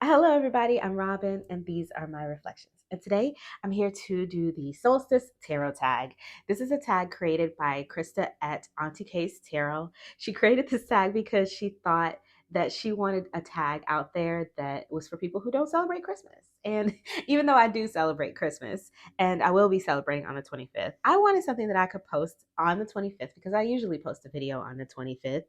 Hello, everybody. I'm Robin, and these are my reflections. And today I'm here to do the Solstice Tarot tag. This is a tag created by Krista at Auntie K's Tarot. She created this tag because she thought that she wanted a tag out there that was for people who don't celebrate Christmas. And even though I do celebrate Christmas, and I will be celebrating on the 25th, I wanted something that I could post on the 25th because I usually post a video on the 25th.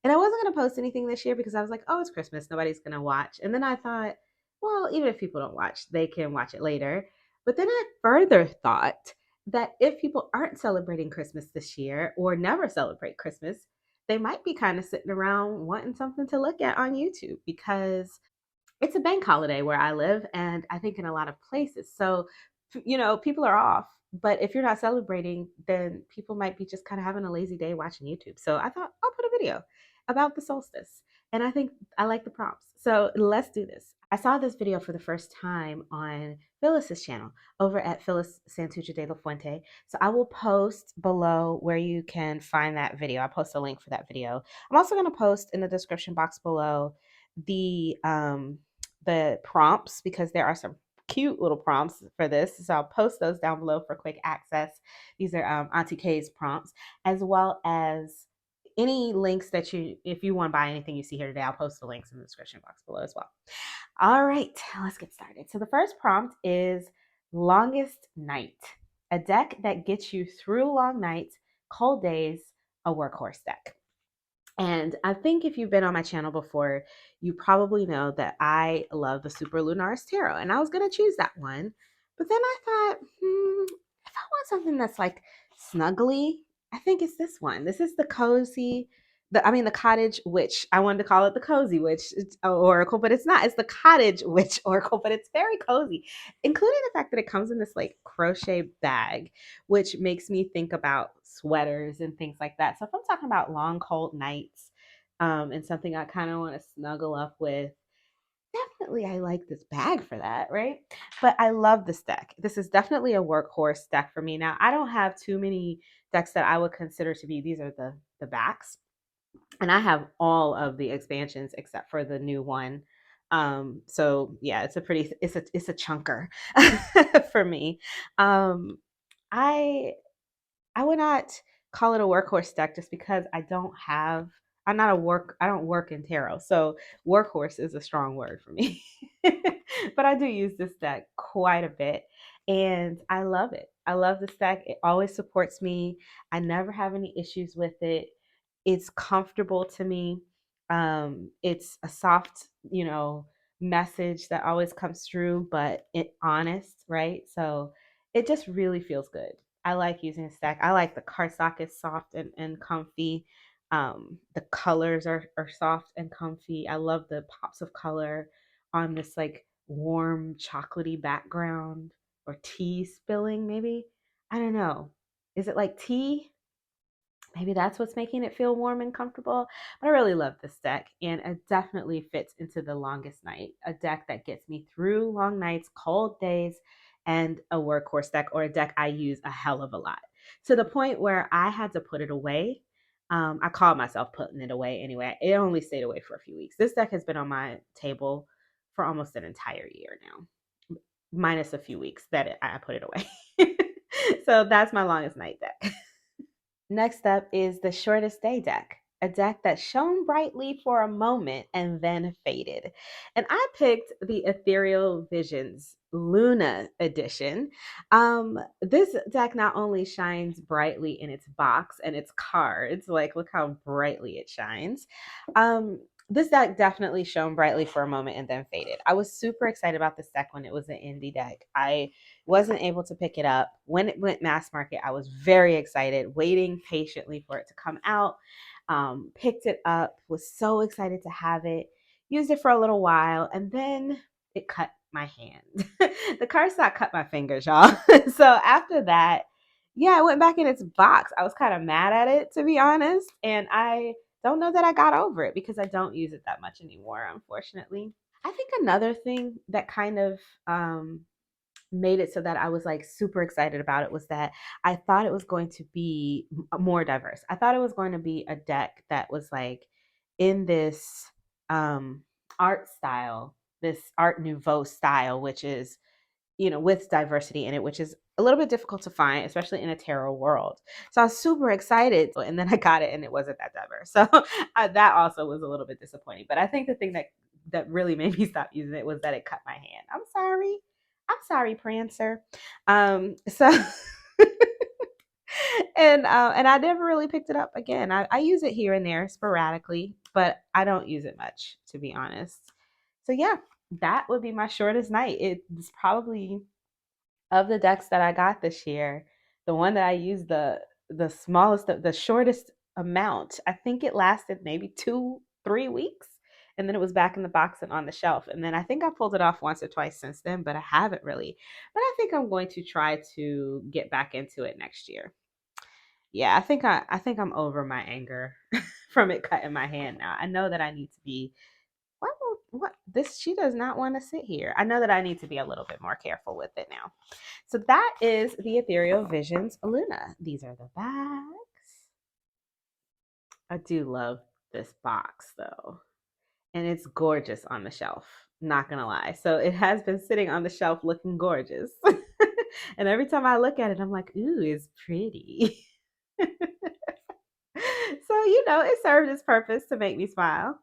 And I wasn't going to post anything this year because I was like, oh, it's Christmas. Nobody's going to watch. And then I thought, well, even if people don't watch, they can watch it later. But then I further thought that if people aren't celebrating Christmas this year or never celebrate Christmas, they might be kind of sitting around wanting something to look at on YouTube because it's a bank holiday where I live, and I think in a lot of places. So, people are off. But if you're not celebrating, then people might be just kind of having a lazy day watching YouTube. So I thought I'll put a video about the solstice. And I think I like the prompts. So let's do this. I saw this video for the first time on Phyllis's channel over at Phyllis Santucci de la Fuente. So I will post below where you can find that video. I'll post a link for that video. I'm also going to post in the description box below the prompts because there are some cute little prompts for this. So I'll post those down below for quick access. These are Auntie K's prompts, as well as any links that if you want to buy anything you see here today, I'll post the links in the description box below as well. All right, let's get started. So the first prompt is Longest Night, a deck that gets you through long nights, cold days, a workhorse deck. And I think if you've been on my channel before, you probably know that I love the Super Lunaris Tarot. And I was going to choose that one. But then I thought, if I want something that's like snuggly, I think it's this one. This is the cozy, the cottage witch. I wanted to call it the cozy witch oracle, but it's not. It's the cottage witch oracle, but it's very cozy, including the fact that it comes in this like crochet bag, which makes me think about sweaters and things like that. So if I'm talking about long, cold nights, and something I kind of want to snuggle up with, definitely I like this bag for that, right? But I love this deck. This is definitely a workhorse deck for me. Now, I don't have too many decks that I would consider to be, these are the backs. And I have all of the expansions except for the new one. So yeah, it's a chunker for me. Um, I I would not call it a workhorse deck just because I don't work in tarot. So workhorse is a strong word for me. But I do use this deck quite a bit and I love it. I love this deck. It always supports me. I never have any issues with it. It's comfortable to me. It's a soft, message that always comes through, but it honest, right? So it just really feels good. I like using a stack. I like the cardstock is soft and comfy. The colors are soft and comfy. I love the pops of color on this like warm chocolatey background or tea spilling, maybe. I don't know. Is it like tea? Maybe that's what's making it feel warm and comfortable. But I really love this deck, and it definitely fits into the longest night. A deck that gets me through long nights, cold days, and a workhorse deck or a deck I use a hell of a lot to the point where I had to put it away. I called myself putting it away anyway. It only stayed away for a few weeks. This deck has been on my table for almost an entire year now, minus a few weeks that I put it away. So that's my longest night deck. Next up is the Shortest Day deck, a deck that shone brightly for a moment and then faded. And I picked the Ethereal Visions Luna edition. This deck not only shines brightly in its box and its cards, like look how brightly it shines. This deck definitely shone brightly for a moment and then faded. I was super excited about this deck when it was an indie deck. I wasn't able to pick it up. When it went mass market, I was very excited, waiting patiently for it to come out. Picked it up, was so excited to have it, used it for a little while, and then it cut my hand. The cardstock cut my fingers, y'all. So after that, yeah, it went back in its box. I was kind of mad at it, to be honest. And I don't know that I got over it because I don't use it that much anymore, unfortunately. I think another thing that kind of made it so that I was like super excited about it was that I thought it was going to be more diverse. I thought it was going to be a deck that was like in this art style this Art Nouveau style, which is, with diversity in it, which is a little bit difficult to find, especially in a tarot world. So I was super excited. And then I got it and it wasn't that diverse. So that also was a little bit disappointing. But I think the thing that really made me stop using it was that it cut my hand. I'm sorry. I'm sorry, Prancer. So and I never really picked it up again. I use it here and there sporadically, but I don't use it much, to be honest. So yeah, that would be my shortest night. It's probably, of the decks that I got this year, the one that I used the smallest, the shortest amount. I think it lasted maybe 2-3 weeks, and then it was back in the box and on the shelf. And then I think I pulled it off once or twice since then, but I haven't really. But I think I'm going to try to get back into it next year. Yeah, I think I'm over my anger from it cutting my hand now. I know that I need to be, what this, she does not want to sit here. I know that I need to be a little bit more careful with it now. So that is the Ethereal Visions Luna. These are the bags. I do love this box though. And it's gorgeous on the shelf. Not gonna lie. So it has been sitting on the shelf looking gorgeous. And every time I look at it, I'm like, ooh, it's pretty. So, it served its purpose to make me smile.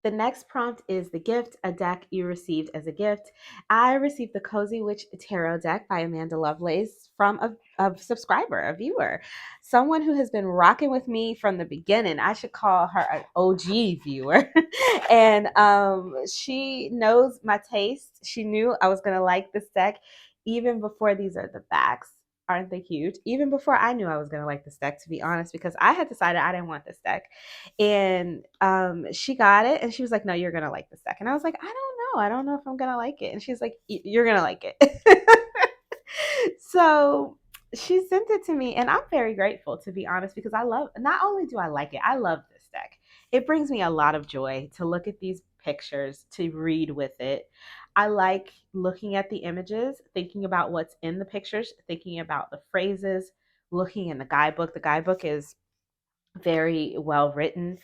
The next prompt is the gift, a deck you received as a gift. I received the Cozy Witch Tarot deck by Amanda Lovelace from a subscriber, a viewer, someone who has been rocking with me from the beginning. I should call her an OG viewer. And she knows my taste. She knew I was going to like this deck even before. These are the backs. Aren't they cute? Even before I knew I was going to like this deck, to be honest, because I had decided I didn't want this deck. And she got it and she was like, no, you're going to like this deck. And I was like, I don't know. I don't know if I'm going to like it. And she's like, you're going to like it. So she sent it to me and I'm very grateful, to be honest, because not only do I like it, I love this deck. It brings me a lot of joy to look at these pictures, to read with it. I like looking at the images, thinking about what's in the pictures, thinking about the phrases, looking in the guidebook. The guidebook is very well written,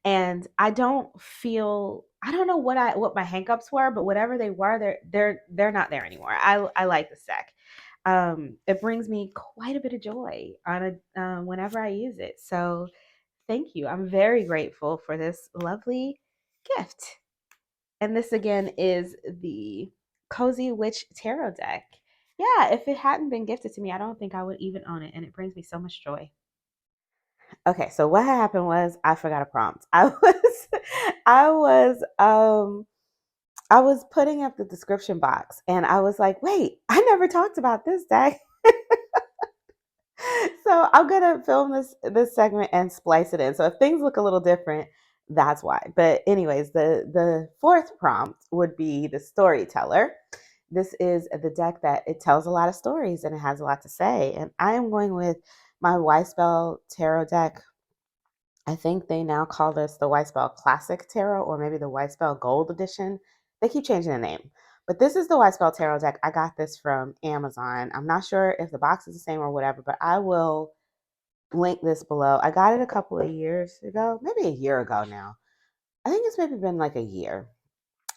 and I don't know what my hangups were, but whatever they were, they're not there anymore. I like the deck. It brings me quite a bit of joy on whenever I use it. So thank you. I'm very grateful for this lovely gift. And this again is the Cozy Witch Tarot deck. Yeah, if it hadn't been gifted to me, I don't think I would even own it, and it brings me so much joy. Okay, so what happened was I forgot a prompt. I was I was putting up the description box and I was like, wait, I never talked about this deck. So I'm gonna film this segment and splice it in. So if things look a little different, that's why. But anyways, the fourth prompt would be the Storyteller. This is the deck that it tells a lot of stories and it has a lot to say. And I am going with my Weispel Tarot deck. I think they now call this the Weispel Classic Tarot or maybe the Weispel Gold Edition. They keep changing the name. But this is the Weispel Tarot deck. I got this from Amazon. I'm not sure if the box is the same or whatever, but I will link this below. I got it a couple of years ago, maybe a year ago now. I think it's maybe been like a year.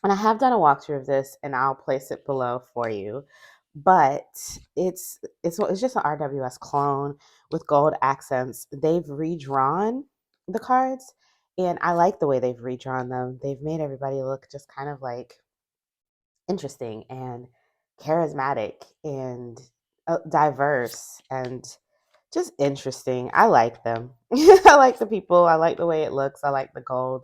And I have done a walkthrough of this and I'll place it below for you. But it's just an RWS clone with gold accents. They've redrawn the cards and I like the way they've redrawn them. They've made everybody look just kind of like interesting and charismatic and diverse and just interesting. I like them. I like the people. I like the way it looks. I like the gold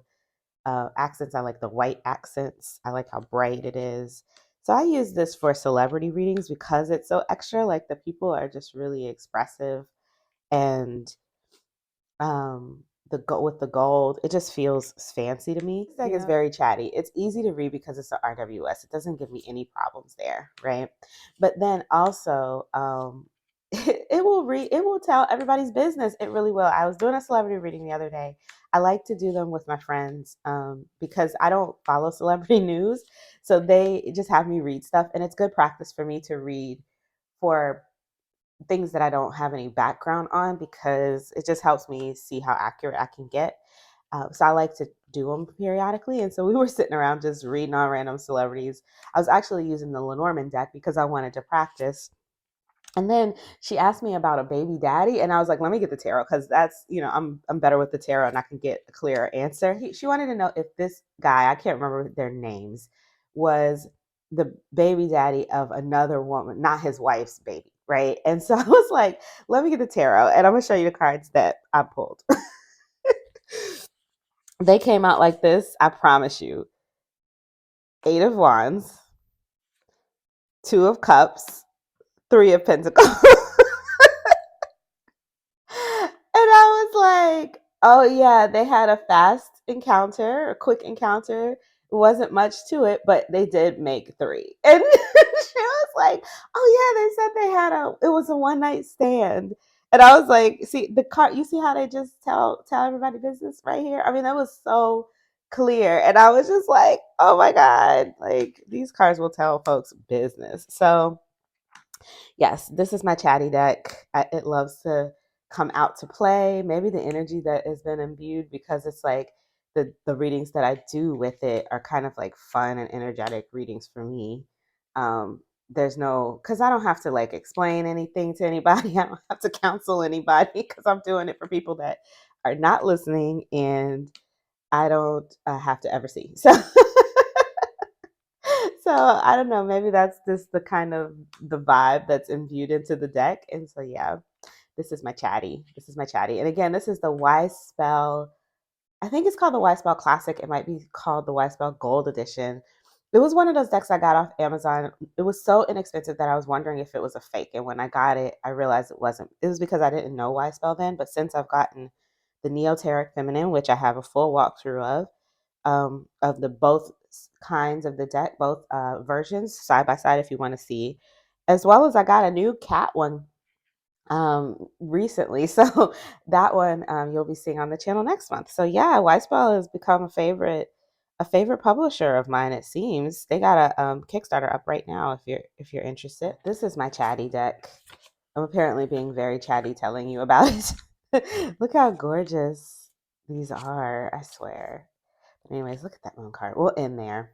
accents. I like the white accents. I like how bright it is. So I use this for celebrity readings because it's so extra. Like the people are just really expressive, and with the gold, it just feels fancy to me. This deck is very chatty. It's easy to read because it's an RWS. It doesn't give me any problems there, right? But then also, it will tell everybody's business. It really will. I was doing a celebrity reading the other day. I like to do them with my friends because I don't follow celebrity news, so they just have me read stuff, and it's good practice for me to read for things that I don't have any background on because it just helps me see how accurate I can get. So I like to do them periodically. And so we were sitting around just reading on random celebrities. I was actually using the Lenormand deck because I wanted to practice. And then she asked me about a baby daddy, and I was like, "Let me get the tarot because that's I'm better with the tarot and I can get a clearer answer." She wanted to know if this guy, I can't remember their names, was the baby daddy of another woman, not his wife's baby, right? And so I was like, "Let me get the tarot, and I'm gonna show you the cards that I pulled." They came out like this. I promise you: Eight of Wands, Two of Cups, Three of Pentacles. And I was like, oh yeah, they had a fast encounter, a quick encounter. It wasn't much to it, but they did make three. And she was like, oh yeah, they said it was a one night stand. And I was like, see the card, you see how they just tell everybody business right here? I mean, that was so clear. And I was just like, oh my God, like these cards will tell folks business. So yes, this is my chatty deck. It loves to come out to play. Maybe the energy that has been imbued because it's like the readings that I do with it are kind of like fun and energetic readings for me. There's no because I don't have to like explain anything to anybody. I don't have to counsel anybody because I'm doing it for people that are not listening and I don't have to ever see. So so I don't know, maybe that's just the kind of the vibe that's imbued into the deck. And so yeah, this is my chatty. This is my chatty. And again, this is the Wise Spell. I think it's called the Wise Spell Classic. It might be called the Wise Spell Gold Edition. It was one of those decks I got off Amazon. It was so inexpensive that I was wondering if it was a fake. And when I got it, I realized it wasn't. It was because I didn't know Wise Spell then. But since I've gotten the Neoteric Feminine, which I have a full walkthrough of the both kinds of the deck, both versions side by side if you want to see, as well as I got a new cat one recently. So that one you'll be seeing on the channel next month. So yeah, Whitespell has become a favorite publisher of mine. It seems they got a Kickstarter up right now if you're interested. This is my chatty deck. I'm apparently being very chatty telling you about it. Look how gorgeous these are, I swear. Anyways, look at that moon card. We'll end there.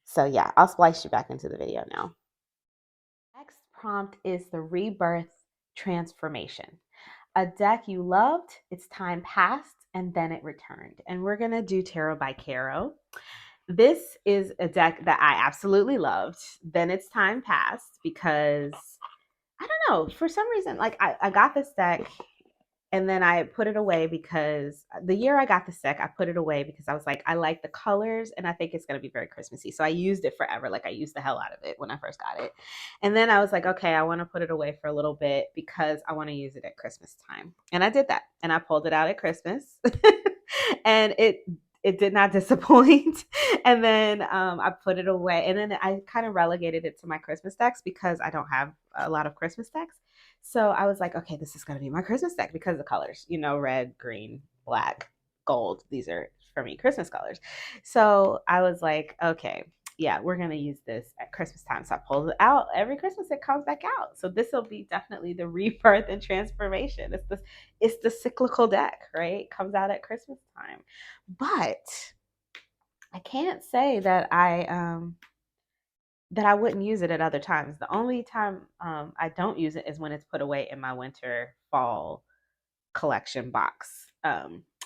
So yeah, I'll splice you back into the video now. Next prompt is the Rebirth Transformation. A deck you loved, its time passed, and then it returned. And we're going to do Tarot by Caro. This is a deck that I absolutely loved. Then its time passed because, I don't know, for some reason, like I got this deck and then I put it away because the year I got the deck, I put it away because I was like, I like the colors and I think it's going to be very Christmassy. So I used it forever. Like I used the hell out of it when I first got it. And then I was like, okay, I want to put it away for a little bit because I want to use it at Christmas time. And I did that. And I pulled it out at Christmas. And it did not disappoint. And then I put it away. And then I kind of relegated it to my Christmas decks because I don't have a lot of Christmas decks. So I was like, okay, this is going to be my Christmas deck because of the colors, red, green, black, gold. These are for me Christmas colors. So I was like, okay, yeah, we're going to use this at Christmas time. So I pulled it out. Every Christmas it comes back out. So this will be definitely the rebirth and transformation. It's the cyclical deck, right? It comes out at Christmas time. But I can't say that I wouldn't use it at other times. The only time I don't use it is when it's put away in my winter fall collection box.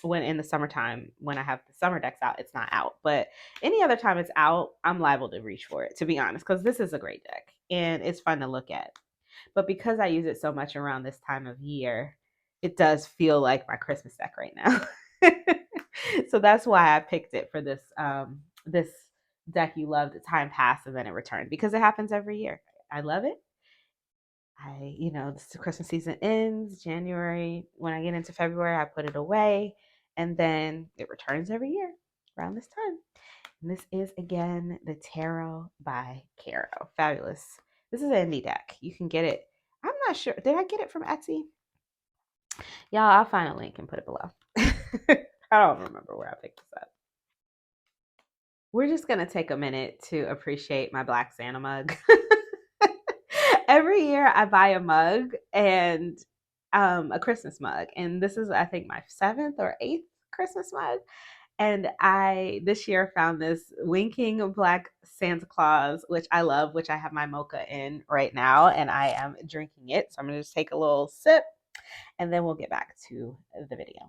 When in the summertime, when I have the summer decks out, it's not out. But any other time it's out, I'm liable to reach for it, to be honest, because this is a great deck and it's fun to look at. But because I use it so much around this time of year, it does feel like my Christmas deck right now. So that's why I picked it for this deck you loved. The time passed and then it returned because it happens every year. I love it. The Christmas season ends January. When I get into February, I put it away and then it returns every year around this time. And this is again the Tarot by Caro. Fabulous. This is an indie deck. You can get it. I'm not sure. Did I get it from Etsy? Y'all, I'll find a link and put it below. I don't remember where I picked this up. We're just going to take a minute to appreciate my Black Santa mug. Every year I buy a mug and a Christmas mug. And this is, I think, my 7th or 8th Christmas mug. And I this year found this winking black Santa Claus, which I love, which I have my mocha in right now, and I am drinking it. So I'm gonna just take a little sip, and then we'll get back to the video.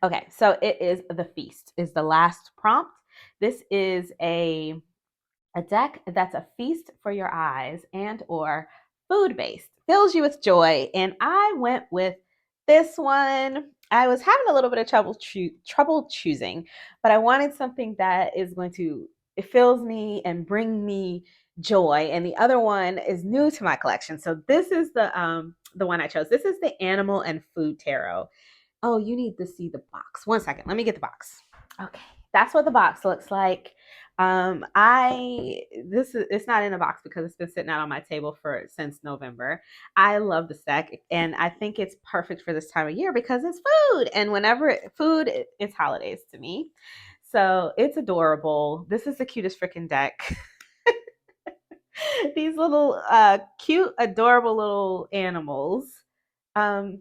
Okay, so it is the feast is the last prompt. This is a deck that's a feast for your eyes and or food based, fills you with joy. And I went with this one. I was having a little bit of trouble choosing, but I wanted something that is going to it fills me and bring me joy. And the other one is new to my collection. So this is the one I chose. This is the Animal and Food Tarot. Oh, you need to see the box. One second. Let me get the box. Okay, that's what the box looks like. I this is it's not in a box because it's been sitting out on my table for since November. I love the deck, and I think it's perfect for this time of year because it's food, and whenever food, it's holidays to me. So it's adorable. This is the cutest freaking deck. These little cute, adorable little animals. Um,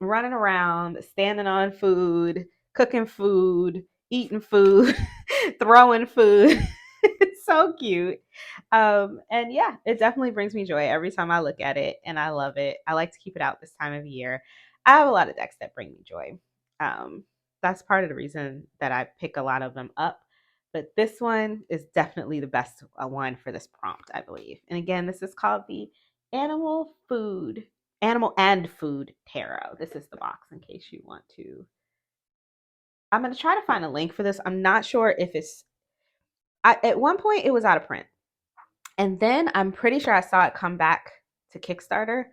Running around, standing on food, cooking food, eating food, throwing food. It's so cute. And yeah, it definitely brings me joy every time I look at it, and I love it. I like to keep it out this time of year. I have a lot of decks that bring me joy. Um, that's part of the reason that I pick a lot of them up. But this one is definitely the best one for this prompt, I believe. And again, this is called the Animal Food Animal and Food Tarot. This is the box in case you want to. I'm going to try to find a link for this. I'm not sure if at one point it was out of print. And then I'm pretty sure I saw it come back to Kickstarter.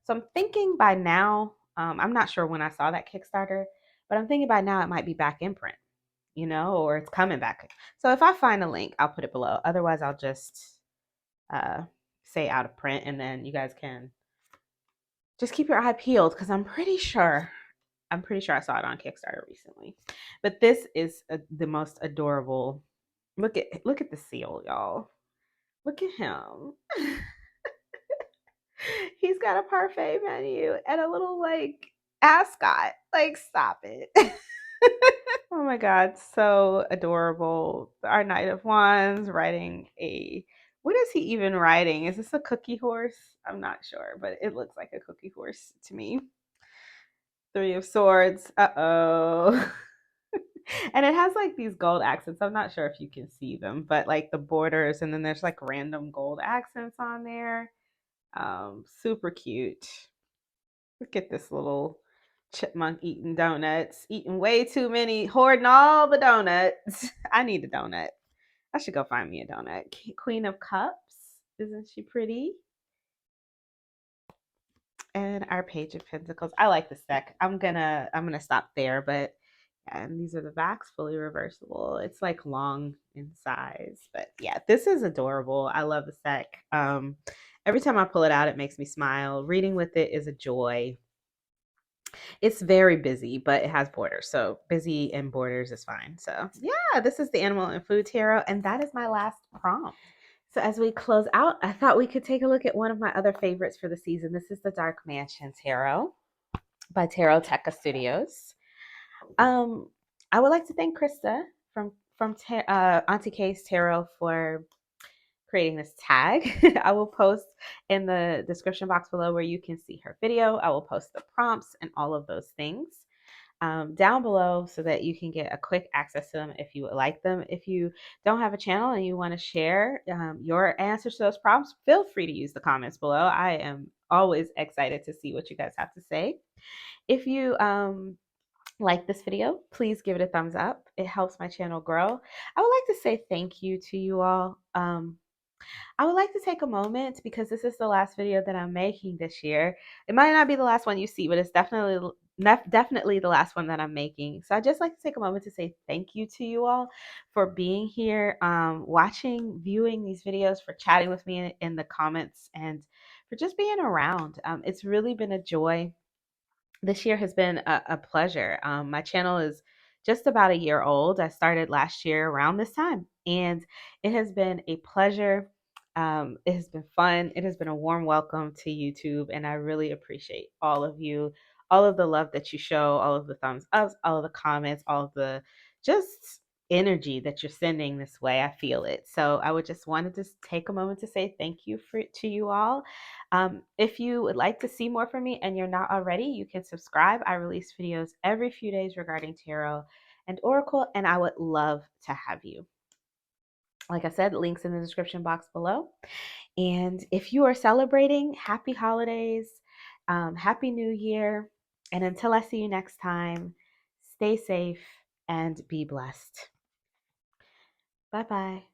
So I'm thinking by now, I'm not sure when I saw that Kickstarter, but I'm thinking by now it might be back in print, or it's coming back. So if I find a link, I'll put it below. Otherwise, I'll just uh, say out of print, and then you guys can just keep your eye peeled because I'm pretty sure I saw it on Kickstarter recently. But this is the most adorable. Look at the seal, y'all. Look at him. He's got a parfait menu and a little like ascot. Like, stop it. Oh my god, so adorable. Our Knight of Wands riding a what is he even riding? Is this a cookie horse? I'm not sure, but it looks like a cookie horse to me. Three of Swords. Uh-oh. And it has like these gold accents. I'm not sure if you can see them, but like the borders, and then there's like random gold accents on there. Super cute. Look at this little chipmunk eating donuts, eating way too many, hoarding all the donuts. I need a donut. I should go find me a donut. Queen of Cups. Isn't she pretty? And our Page of Pentacles. I like this deck. I'm gonna stop there, but yeah, and these are the backs, fully reversible. It's like long in size, but yeah, this is adorable. I love this deck. Every time I pull it out, it makes me smile. Reading with it is a joy. It's very busy, but it has borders, so busy and borders is fine. So yeah, this is the Animal and Food Tarot, and that is my last prompt. So as we close out, I thought we could take a look at one of my other favorites for the season. This is the Dark Mansion Tarot by Tarot Tekka Studios. Um, I would like to thank Krista from Auntie K's Tarot for creating this tag. I will post in the description box below where you can see her video. I will post the prompts and all of those things down below so that you can get a quick access to them if you would like them. If you don't have a channel and you want to share your answers to those prompts, feel free to use the comments below. I am always excited to see what you guys have to say. If you like this video, please give it a thumbs up. It helps my channel grow. I would like to say thank you to you all. I would like to take a moment because this is the last video that I'm making this year. It might not be the last one you see, but it's definitely the last one that I'm making. So I just like to take a moment to say thank you to you all for being here, watching, viewing these videos, for chatting with me in the comments, and for just being around. It's really been a joy. This year has been a pleasure. My channel is just about a year old. I started last year around this time, and it has been a pleasure. It has been fun. It has been a warm welcome to YouTube, and I really appreciate all of you, all of the love that you show, all of the thumbs ups, all of the comments, all of the just energy that you're sending this way. I feel it. So I would just wanted to take a moment to say thank you to you all. If you would like to see more from me and you're not already, you can subscribe. I release videos every few days regarding tarot and oracle, and I would love to have you. Like I said, links in the description box below. And if you are celebrating, happy holidays, happy new year. And until I see you next time, stay safe and be blessed. Bye bye.